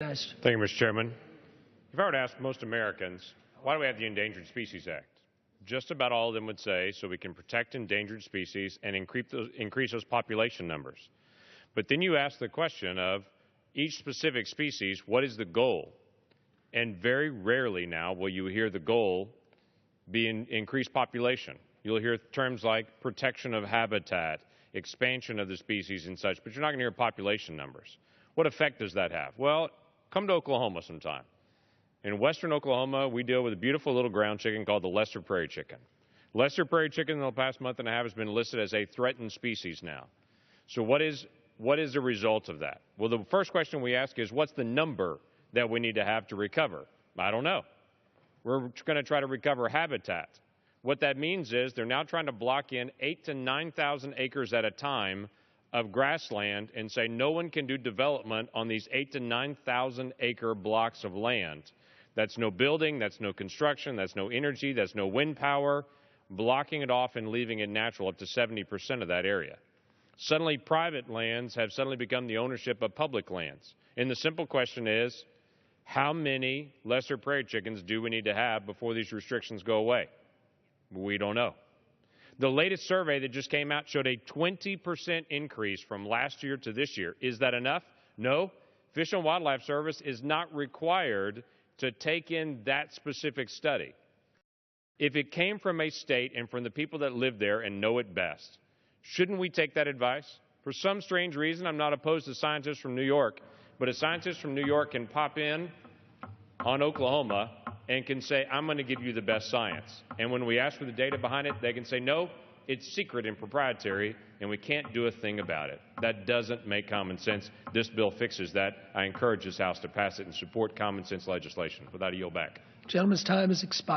Nice. Thank you, Mr. Chairman. If I were to ask most Americans, why do we have the Endangered Species Act? Just about all of them would say so we can protect endangered species and increase those population numbers. But then you ask the question of each specific species, what is the goal? And very rarely now will you hear the goal be increased population. You'll hear terms like protection of habitat, expansion of the species and such, but you're not going to hear population numbers. What effect does that have? Well, come to Oklahoma sometime. In western Oklahoma, we deal with a beautiful little ground chicken called the lesser prairie chicken. Lesser prairie chicken in the past month and a half has been listed as a threatened species now. So what is the result of that? Well, the first question we ask is, what's the number that we need to have to recover? I don't know. We're going to try to recover habitat. What that means is they're now trying to block in 8,000 to 9,000 acres at a time of grassland and say no one can do development on these 8,000 to 9,000 acre blocks of land. That's no building, that's no construction, that's no energy, that's no wind power, blocking it off and leaving it natural up to 70% of that area. Suddenly, private lands have suddenly become the ownership of public lands. And the simple question is, how many lesser prairie chickens do we need to have before these restrictions go away? We don't know. The latest survey that just came out showed a 20% increase from last year to this year. Is that enough? No. Fish and Wildlife Service is not required to take in that specific study. If it came from a state and from the people that live there and know it best, shouldn't we take that advice? For some strange reason, I'm not opposed to scientists from New York, but a scientist from New York can pop in on Oklahoma and can say, I'm going to give you the best science. And when we ask for the data behind it, they can say, no, it's secret and proprietary, and we can't do a thing about it. That doesn't make common sense. This bill fixes that. I encourage this House to pass it and support common sense legislation. With that, I yield back. Gentleman's time has expired.